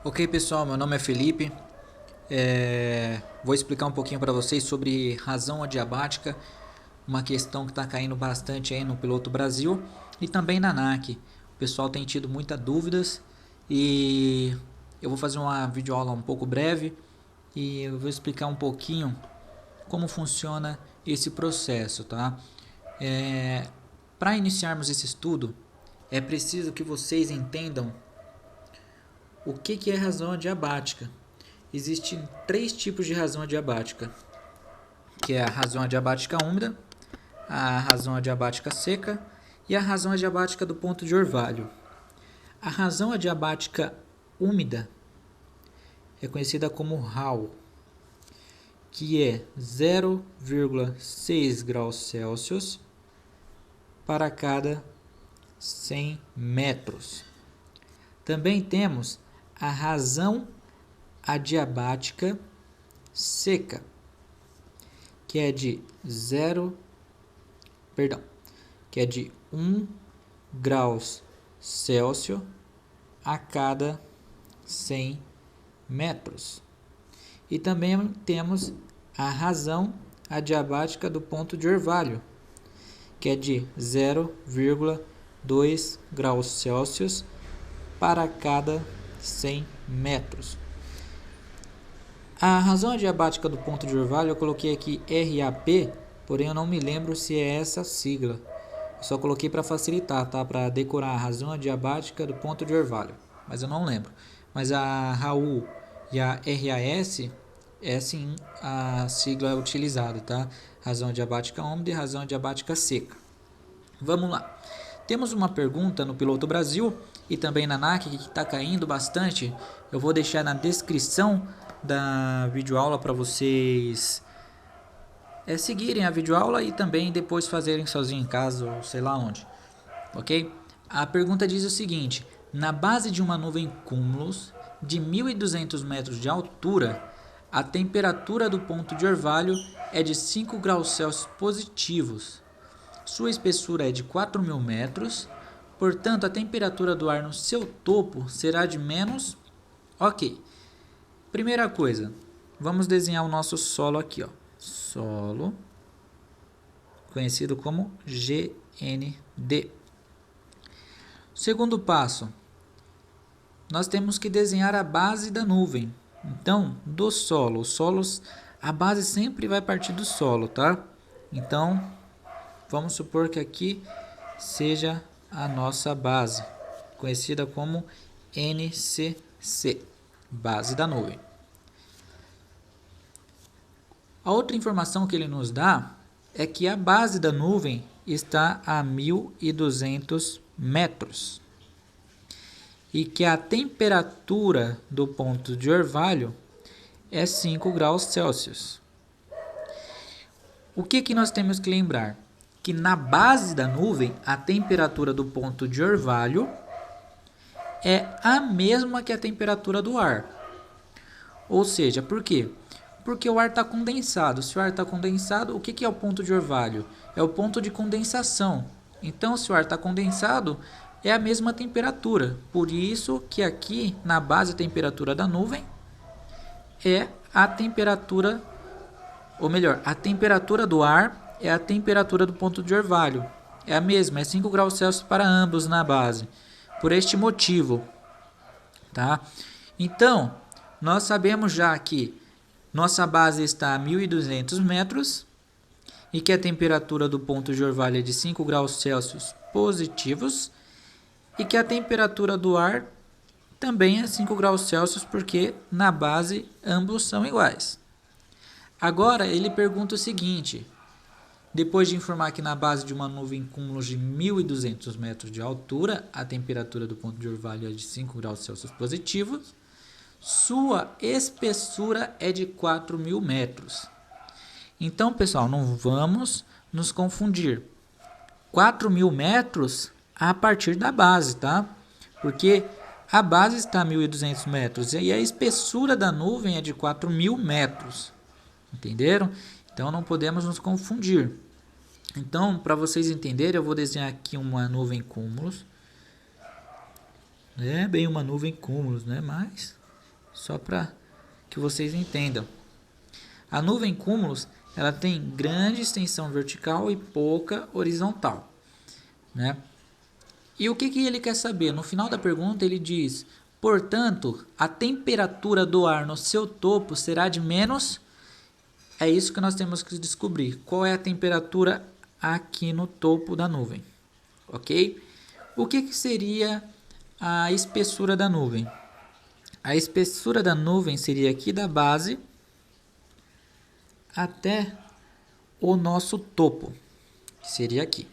Ok, pessoal, meu nome é Felipe. Vou explicar um pouquinho para vocês sobre razão adiabática, uma questão que está caindo bastante aí no Piloto Brasil e também na ANAC. O pessoal tem tido muitas dúvidas e eu vou fazer uma videoaula um pouco breve e eu vou explicar um pouquinho como funciona esse processo, tá? Para iniciarmos esse estudo, é preciso que vocês entendam o que é razão adiabática. Existem três tipos de razão adiabática, que é a razão adiabática úmida, a razão adiabática seca e a razão adiabática do ponto de orvalho. A razão adiabática úmida é conhecida como RAU, que é 0,6 graus Celsius para cada 100 metros. Também temos a razão adiabática seca, que é de 1 graus Celsius a cada 100 metros. E também temos a razão adiabática do ponto de orvalho, que é de 0,2 graus Celsius para cada 100 metros. A razão adiabática do ponto de orvalho eu coloquei aqui RAP, porém eu não me lembro se é essa sigla. Eu só coloquei para facilitar, tá? Para decorar a razão adiabática do ponto de orvalho, mas eu não lembro. Mas a RAU e a RAS é sim a sigla utilizada, tá? Razão adiabática úmida e razão adiabática seca. Vamos lá. Temos uma pergunta no Piloto Brasil e também na ANAC que está caindo bastante. Eu vou deixar na descrição da videoaula para vocês seguirem a videoaula e também depois fazerem sozinho em casa ou sei lá onde, ok? A pergunta diz o seguinte: na base de uma nuvem cúmulos de 1.200 metros de altura, a temperatura do ponto de orvalho é de 5 graus Celsius positivos. Sua espessura é de 4.000 metros, portanto a temperatura do ar no seu topo será de menos... Ok. Primeira coisa, vamos desenhar o nosso solo aqui, ó. Solo, conhecido como GND. Segundo passo, nós temos que desenhar a base da nuvem. Então, do solo, a base sempre vai partir do solo, tá? Então, vamos supor que aqui seja a nossa base, conhecida como NCC, base da nuvem. A outra informação que ele nos dá é que a base da nuvem está a 1.200 metros e que a temperatura do ponto de orvalho é 5 graus Celsius. O que nós temos que lembrar? Que na base da nuvem a temperatura do ponto de orvalho é a mesma que a temperatura do ar. Ou seja, por quê? Porque o ar está condensado. Se o ar está condensado, o que é o ponto de orvalho? É o ponto de condensação. Então, se o ar está condensado, é a mesma temperatura. Por isso que aqui na base a temperatura da nuvem é a temperatura, ou melhor, a temperatura do ar é a temperatura do ponto de orvalho. É a mesma, é 5 graus Celsius para ambos na base. Por este motivo, tá? Então, nós sabemos já que nossa base está a 1.200 metros e que a temperatura do ponto de orvalho é de 5 graus Celsius positivos e que a temperatura do ar também é 5 graus Celsius porque na base ambos são iguais. Agora ele pergunta o seguinte: depois de informar que na base de uma nuvem cúmulo de 1.200 metros de altura, a temperatura do ponto de orvalho é de 5 graus Celsius positivos, sua espessura é de 4.000 metros. Então, pessoal, não vamos nos confundir. 4.000 metros a partir da base, tá? Porque a base está a 1.200 metros e a espessura da nuvem é de 4.000 metros. Entenderam? Então, não podemos nos confundir. Então, para vocês entenderem, eu vou desenhar aqui uma nuvem cúmulos. É bem uma nuvem cúmulos, né? Mas só para que vocês entendam. A nuvem cúmulos, ela tem grande extensão vertical e pouca horizontal, né? E o que ele quer saber? No final da pergunta ele diz: portanto, a temperatura do ar no seu topo será de menos... É isso que nós temos que descobrir. Qual é a temperatura aqui no topo da nuvem, ok? O que seria a espessura da nuvem? A espessura da nuvem seria aqui da base até o nosso topo, que seria aqui.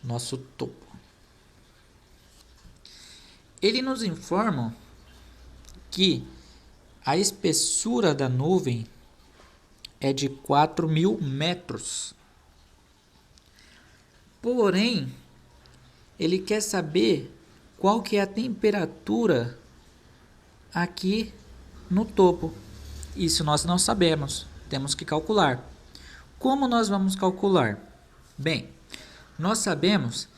Nosso topo. Ele nos informa que a espessura da nuvem é de 4.000 metros. Porém, ele quer saber qual que é a temperatura aqui no topo. Isso nós não sabemos, temos que calcular. Como nós vamos calcular? Bem, nós sabemos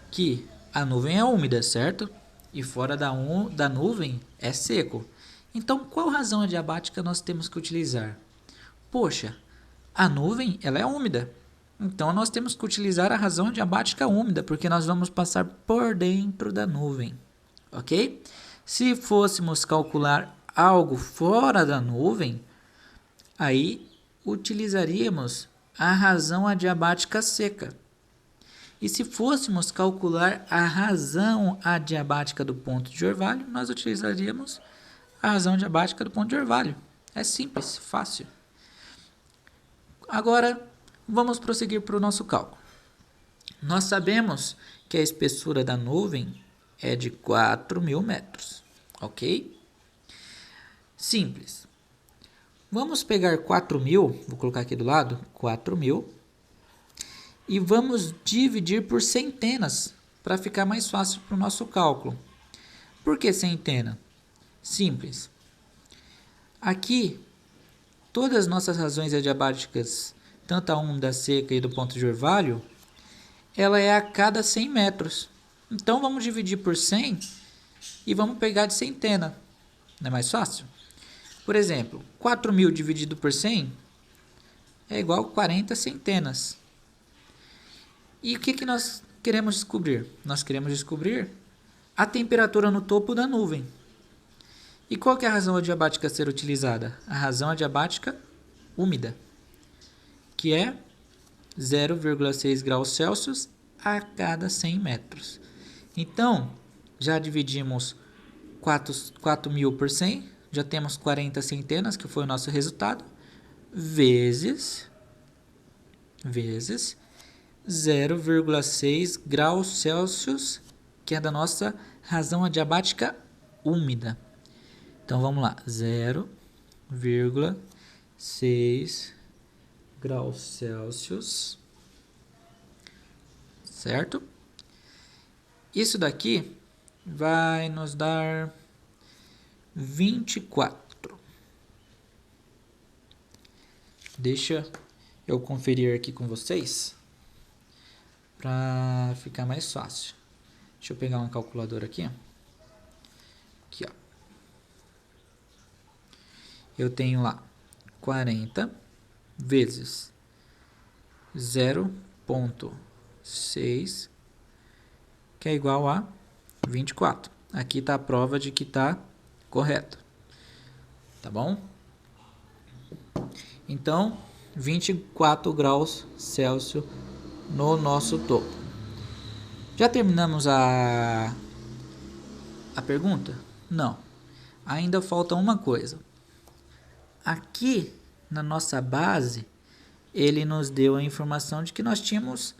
que a nuvem é úmida, certo? E fora da nuvem é seco. Então, qual razão adiabática nós temos que utilizar? Poxa, a nuvem ela é úmida. Então, nós temos que utilizar a razão adiabática úmida, porque nós vamos passar por dentro da nuvem, ok? Se fôssemos calcular algo fora da nuvem, aí utilizaríamos a razão adiabática seca. E se fôssemos calcular a razão adiabática do ponto de orvalho, nós utilizaríamos a razão adiabática do ponto de orvalho. É simples, fácil. Agora, vamos prosseguir para o nosso cálculo. Nós sabemos que a espessura da nuvem é de 4.000 metros, ok? Simples. Vamos pegar 4.000, vou colocar aqui do lado, 4.000, e vamos dividir por centenas, para ficar mais fácil para o nosso cálculo. Por que centena? Simples. Aqui, todas as nossas razões adiabáticas, tanto a úmida, a seca e do ponto de orvalho, ela é a cada 100 metros. Então, vamos dividir por 100 e vamos pegar de centena. Não é mais fácil? Por exemplo, 4.000 dividido por 100 é igual a 40 centenas. E o que nós queremos descobrir? Nós queremos descobrir a temperatura no topo da nuvem. E qual que é a razão adiabática a ser utilizada? A razão adiabática úmida, que é 0,6 graus Celsius a cada 100 metros. Então, já dividimos 4.000 por 100, já temos 40 centenas, que foi o nosso resultado, vezes 0,6 graus Celsius, que é da nossa razão adiabática úmida. Então, vamos lá, 0,6 graus Celsius, certo? Isso daqui vai nos dar 24. Deixa eu conferir aqui com vocês, para ficar mais fácil. Deixa eu pegar uma calculadora aqui. Aqui, ó. Eu tenho lá 40 vezes 0,6, que é igual a 24. Aqui está a prova de que está correto. Tá bom? Então, 24 graus Celsius no nosso topo. Já terminamos a pergunta? Não. Ainda falta uma coisa. Aqui na nossa base, ele nos deu a informação de que nós tínhamos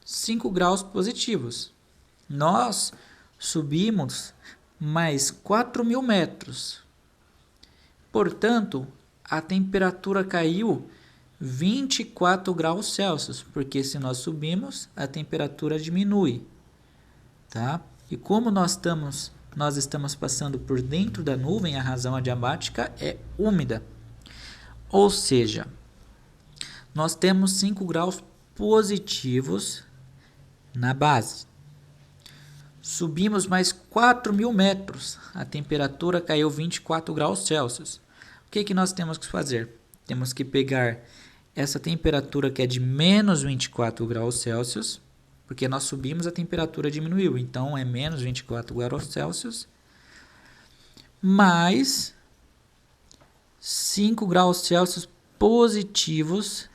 5 graus positivos. Nós subimos mais 4.000 metros. Portanto, a temperatura caiu 24 graus Celsius, porque se nós subimos, a temperatura diminui, tá? E como nós estamos passando por dentro da nuvem, a razão adiabática é úmida. Ou seja, nós temos 5 graus positivos na base. Subimos mais 4.000 metros. A temperatura caiu 24 graus Celsius. O que nós temos que fazer? Temos que pegar essa temperatura que é de menos 24 graus Celsius, porque nós subimos, a temperatura diminuiu, então é menos 24 graus Celsius, mais 5 graus Celsius positivos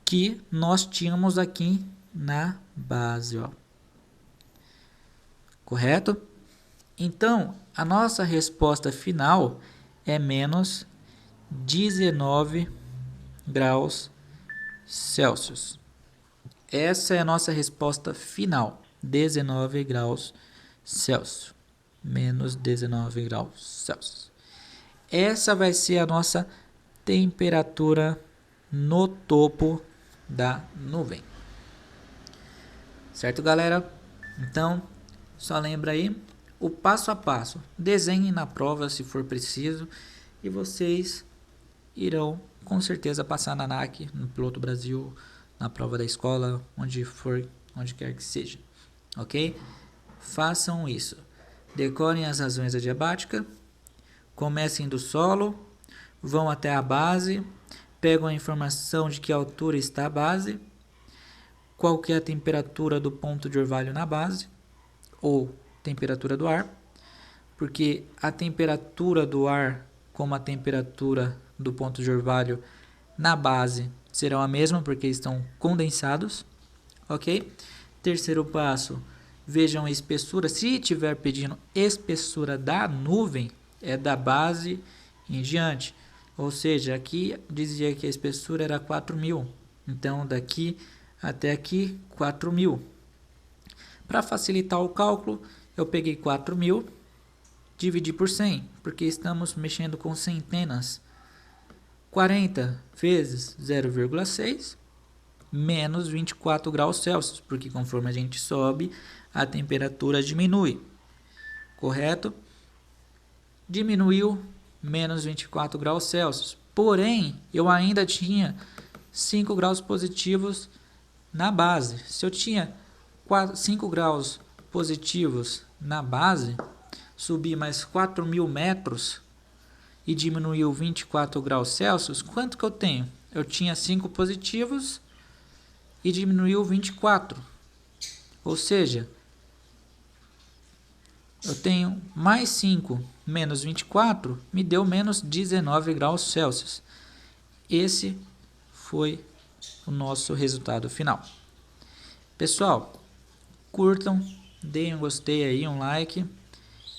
que nós tínhamos aqui na base, ó. Correto? Então, a nossa resposta final é menos 19 graus Celsius. Essa é a nossa resposta final, 19 graus Celsius. Menos 19 graus Celsius. Essa vai ser a nossa temperatura no topo da nuvem. Certo, galera? Então, só lembra aí o passo a passo. Desenhem na prova se for preciso e vocês irão com certeza passar na ANAC, no Piloto Brasil, na prova da escola, onde for, onde quer que seja. Ok? Façam isso. Decorem as razões adiabáticas. Comecem do solo, vão até a base, pegam a informação de que altura está a base, qual que é a temperatura do ponto de orvalho na base, ou temperatura do ar, porque a temperatura do ar como a temperatura do ponto de orvalho na base serão a mesma, porque estão condensados, ok? Terceiro passo, vejam a espessura, se estiver pedindo espessura da nuvem, é da base em diante, ou seja, aqui dizia que a espessura era 4.000, então daqui até aqui 4.000. Para facilitar o cálculo, eu peguei 4.000, dividi por 100, porque estamos mexendo com centenas. 40 vezes 0,6 menos 24 graus Celsius, porque conforme a gente sobe, a temperatura diminui. Correto? Diminuiu menos 24 graus Celsius. Porém, eu ainda tinha 5 graus positivos na base. Se eu tinha 5 graus positivos na base, subi mais 4.000 metros e diminuiu 24 graus Celsius, quanto que eu tenho? Eu tinha 5 positivos e diminuiu 24. Ou seja, eu tenho mais 5 menos 24, me deu menos 19 graus Celsius. Esse foi o nosso resultado final. Pessoal, curtam, deem um gostei aí, um like,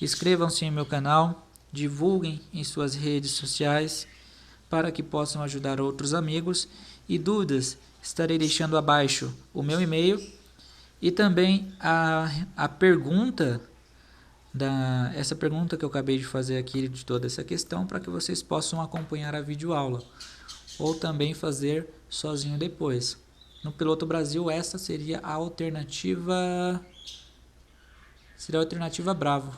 inscrevam-se em meu canal, divulguem em suas redes sociais para que possam ajudar outros amigos, e dúvidas estarei deixando abaixo o meu e-mail e também a pergunta essa pergunta que eu acabei de fazer aqui, de toda essa questão, para que vocês possam acompanhar a videoaula ou também fazer sozinho depois. No Piloto Brasil, essa seria a alternativa Bravo,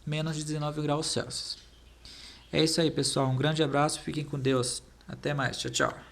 menos de 19 graus Celsius. É isso aí, pessoal. Um grande abraço, fiquem com Deus. Até mais. Tchau, tchau.